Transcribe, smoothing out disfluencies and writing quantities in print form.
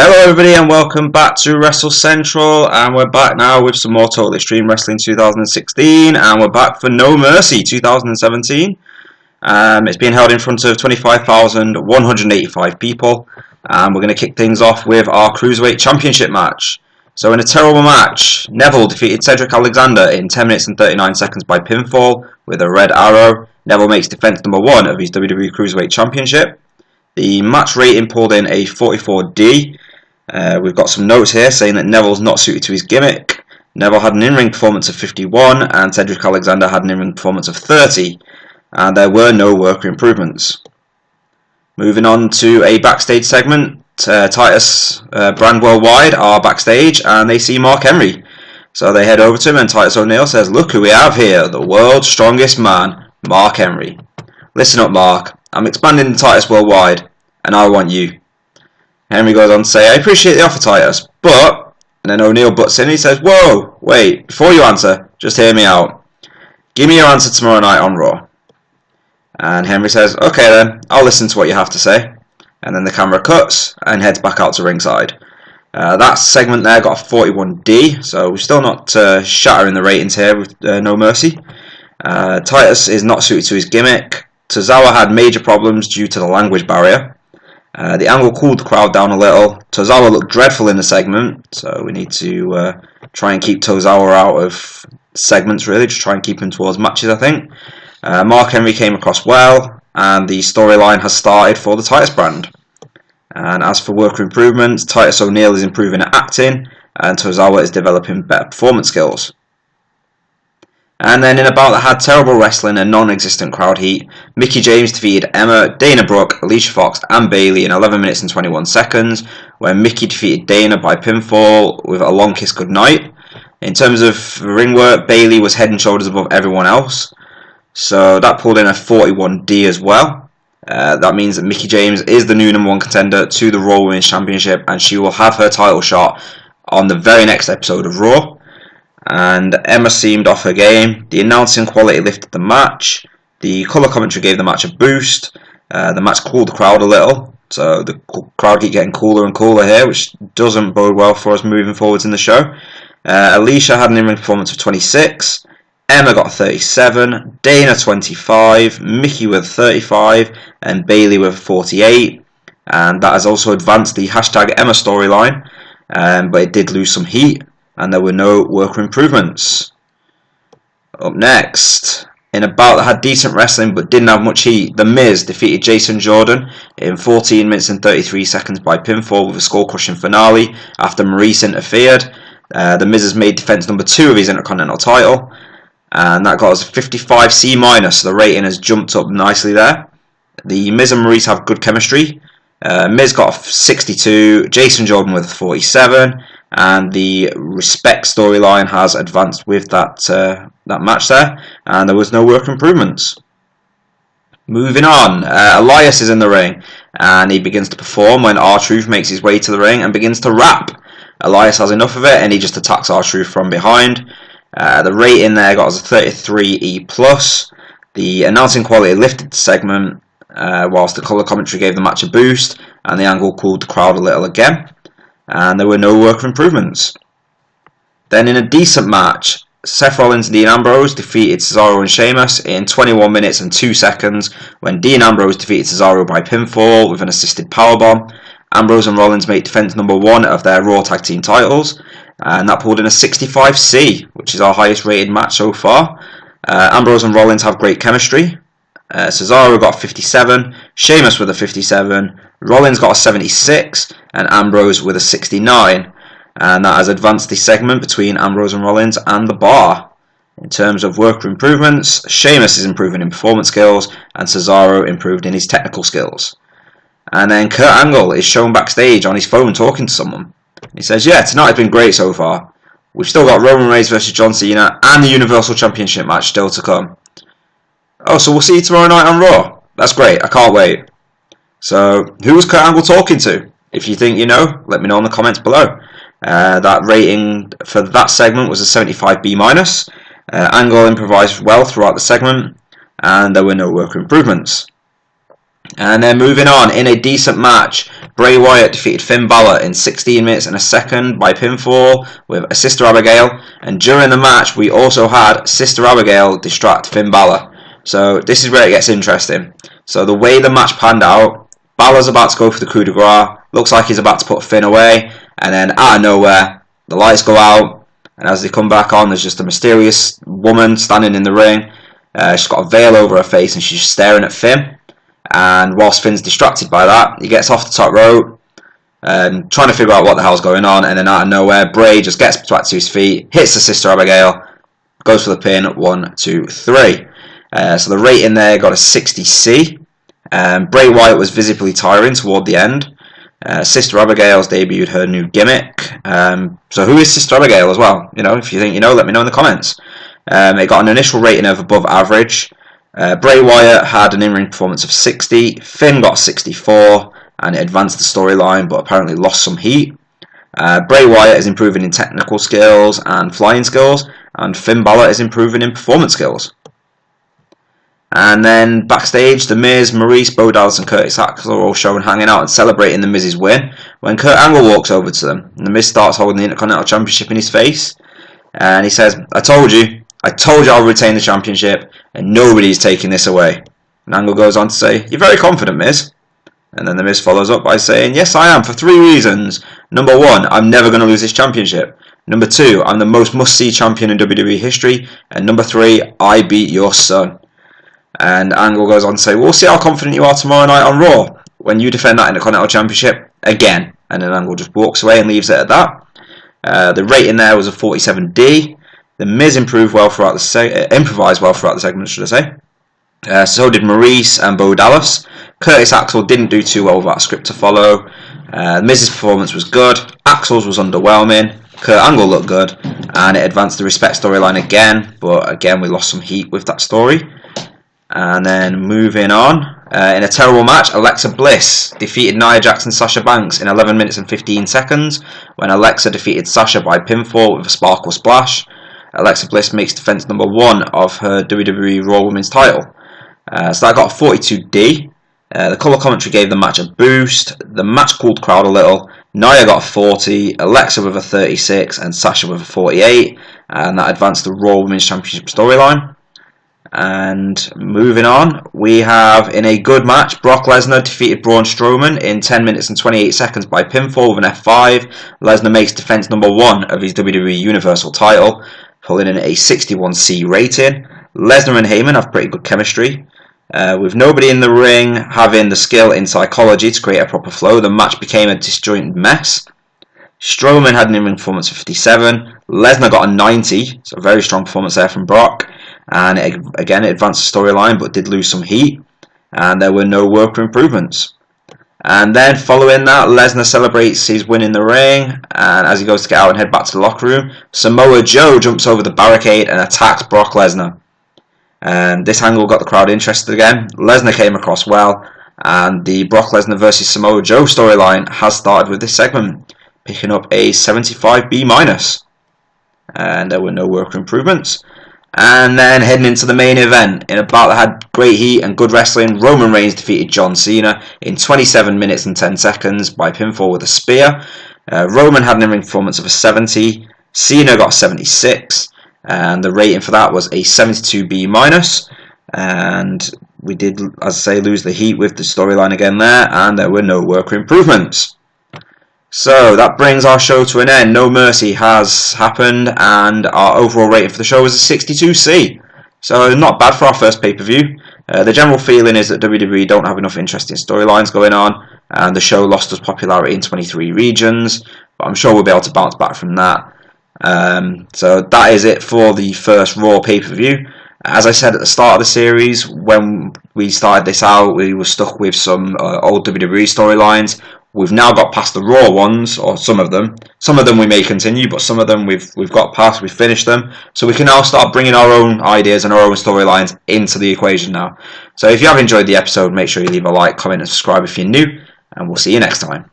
Hello everybody and welcome back to Wrestle Central, and we're back now with some more Total Extreme Wrestling 2016, and we're back for No Mercy 2017. It's being held in front of 25,185 people, and we're going to kick things off with our Cruiserweight Championship match. So in a terrible match, Neville defeated Cedric Alexander in 10 minutes and 39 seconds by pinfall with a red arrow. Neville makes defense number 1 of his WWE Cruiserweight Championship. The match rating pulled in a 44D. We've got some notes here saying that Neville's not suited to his gimmick. Neville had an in-ring performance of 51 and Cedric Alexander had an in-ring performance of 30, and there were no worker improvements. Moving on to a backstage segment, Titus Brand Worldwide are backstage and they see Mark Henry. So they head over to him and Titus O'Neil says, "Look who we have here, the world's strongest man, Mark Henry. Listen up, Mark, I'm expanding the Titus Worldwide and I want you." Henry goes on to say, "I appreciate the offer, Titus, but..." And then O'Neil butts in and he says, "Whoa, wait, before you answer, just hear me out. Give me your answer tomorrow night on Raw." And Henry says, "Okay then, I'll listen to what you have to say." And then the camera cuts and heads back out to ringside. That segment there got a 41D, so we're still not shattering the ratings here with No Mercy. Titus is not suited to his gimmick. Tozawa had major problems due to the language barrier. The angle cooled the crowd down a little. Tozawa looked dreadful in the segment, so we need to try and keep Tozawa out of segments, really. Just try and keep him towards matches, I think. Mark Henry came across well, and the storyline has started for the Titus brand. And as for worker improvements, Titus O'Neil is improving at acting, and Tozawa is developing better performance skills. And then in a bout that had terrible wrestling and non-existent crowd heat, Mickie James defeated Emma, Dana Brooke, Alicia Fox and Bayley in 11 minutes and 21 seconds, where Mickie defeated Dana by pinfall with a long kiss goodnight. In terms of ring work, Bayley was head and shoulders above everyone else, so that pulled in a 41D as well. That means that Mickie James is the new #1 contender to the Raw Women's Championship, and she will have her title shot on the very next episode of Raw. And Emma seemed off her game. The announcing quality lifted the match. The colour commentary gave the match a boost. The match cooled the crowd a little, so the crowd keep getting cooler and cooler here, which doesn't bode well for us moving forwards in the show. Alicia had an in-ring performance of 26. Emma got 37. Dana 25. Mickie with 35. And Bayley with 48. And that has also advanced the #Emma storyline, but it did lose some heat. And there were no worker improvements. Up next, in a bout that had decent wrestling but didn't have much heat, The Miz defeated Jason Jordan in 14 minutes and 33 seconds by pinfall with a skull-crushing finale after Maurice interfered. The Miz has made defense number 2 of his Intercontinental title, and that got us a 55C-. So the rating has jumped up nicely there. The Miz and Maurice have good chemistry. Miz got a 62, Jason Jordan with a 47, and the respect storyline has advanced with that match there, and there was no work improvements. Moving on, Elias is in the ring, and he begins to perform when R-Truth makes his way to the ring and begins to rap. Elias has enough of it, and he just attacks R-Truth from behind. The rating there got us a 33E+. The announcing quality lifted the segment, whilst the colour commentary gave the match a boost, and the angle cooled the crowd a little again. And there were no worker improvements. Then in a decent match, Seth Rollins and Dean Ambrose defeated Cesaro and Sheamus in 21 minutes and 2 seconds when Dean Ambrose defeated Cesaro by pinfall with an assisted powerbomb. Ambrose and Rollins make defense number 1 of their Raw Tag Team titles, and that pulled in a 65C, which is our highest rated match so far. Ambrose and Rollins have great chemistry. Cesaro got a 57, Sheamus with a 57, Rollins got a 76, and Ambrose with a 69. And that has advanced the segment between Ambrose and Rollins and the Bar. In terms of worker improvements, Sheamus is improving in performance skills, and Cesaro improved in his technical skills. And then Kurt Angle is shown backstage on his phone talking to someone. He says, "Yeah, tonight has been great so far. We've still got Roman Reigns versus John Cena and the Universal Championship match still to come. Oh, so we'll see you tomorrow night on Raw. That's great, I can't wait." So, who was Kurt Angle talking to? If you think you know, let me know in the comments below. That rating for that segment was a 75B-. Angle improvised well throughout the segment, and there were no worker improvements. And then moving on, in a decent match, Bray Wyatt defeated Finn Bala in 16 minutes and a second by pinfall with a Sister Abigail. And during the match, we also had Sister Abigail distract Finn Bala. So this is where it gets interesting. So the way the match panned out, Bala's about to go for the coup de grace. Looks like he's about to put Finn away. And then out of nowhere, the lights go out. And as they come back on, there's just a mysterious woman standing in the ring. She's got a veil over her face and she's staring at Finn. And whilst Finn's distracted by that, he gets off the top rope, trying to figure out what the hell's going on, and then out of nowhere, Bray just gets back to his feet, hits the Sister Abigail, goes for the pin, 1, 2, 3. So the rating there got a 60C. Bray Wyatt was visibly tiring toward the end. Sister Abigail's debuted her new gimmick. So who is Sister Abigail as well? You know, if you think you know, let me know in the comments. It got an initial rating of above average. Bray Wyatt had an in-ring performance of 60, Finn got 64, and it advanced the storyline but apparently lost some heat. Bray Wyatt is improving in technical skills and flying skills, and Finn Bala is improving in performance skills. And then backstage, The Miz, Maurice, Bo Dallas and Curtis Axel are all shown hanging out and celebrating The Miz's win when Kurt Angle walks over to them. And The Miz starts holding the Intercontinental Championship in his face, and he says, I told you I'll retain the championship, and nobody's taking this away. And Angle goes on to say, you're very confident, Miz. And then The Miz follows up by saying, yes, I am, for 3 reasons. Number 1, I'm never going to lose this championship. Number 2, I'm the most must-see champion in WWE history. And number 3, I beat your son. And Angle goes on to say, we'll see how confident you are tomorrow night on Raw, when you defend that Intercontinental Championship again. And then Angle just walks away and leaves it at that. The rating there was a 47D. The Miz improvised well throughout the segment, should I say. So did Maurice and Bo Dallas. Curtis Axel didn't do too well with that script to follow. Miz's performance was good. Axel's was underwhelming. Kurt Angle looked good. And it advanced the respect storyline again. But again, we lost some heat with that story. And then moving on. In a terrible match, Alexa Bliss defeated Nia Jax and Sasha Banks in 11 minutes and 15 seconds. When Alexa defeated Sasha by pinfall with a Sparkle Splash. Alexa Bliss makes defense number 1 of her WWE Raw Women's title. So that got a 42D. The colour commentary gave the match a boost. The match cooled the crowd a little. Nia got a 40, Alexa with a 36, and Sasha with a 48. And that advanced the Raw Women's Championship storyline. And moving on, we have, in a good match, Brock Lesnar defeated Braun Strowman in 10 minutes and 28 seconds by pinfall with an F5. Lesnar makes defense number 1 of his WWE Universal title, pulling in a 61C rating. Lesnar and Heyman have pretty good chemistry. With nobody in the ring having the skill in psychology to create a proper flow, the match became a disjointed mess. Strowman had an in-ring performance of 57. Lesnar got a 90, so a very strong performance there from Brock. And it advanced the storyline but did lose some heat. And there were no worker improvements. And then following that, Lesnar celebrates his win in the ring, and as he goes to get out and head back to the locker room, Samoa Joe jumps over the barricade and attacks Brock Lesnar. And this angle got the crowd interested again. Lesnar came across well, and the Brock Lesnar versus Samoa Joe storyline has started with this segment, picking up a 75B-. And there were no worker improvements. And then heading into the main event, in a bout that had great heat and good wrestling, Roman Reigns defeated John Cena in 27 minutes and 10 seconds by pinfall with a spear. Roman had an in-ring performance of a 70, Cena got a 76, and the rating for that was a 72B-. And we did, as I say, lose the heat with the storyline again there, and there were no worker improvements. So that brings our show to an end. No Mercy has happened, and our overall rating for the show was a 62C. So not bad for our first pay-per-view. The general feeling is that WWE don't have enough interesting storylines going on, and the show lost its popularity in 23 regions, but I'm sure we'll be able to bounce back from that. So that is it for the first Raw pay-per-view. As I said at the start of the series, when we started this out, we were stuck with some old WWE storylines. We've now got past the Raw ones, or some of them. Some of them we may continue, but some of them we've got past, we've finished them. So we can now start bringing our own ideas and our own storylines into the equation now. So if you have enjoyed the episode, make sure you leave a like, comment and subscribe if you're new, and we'll see you next time.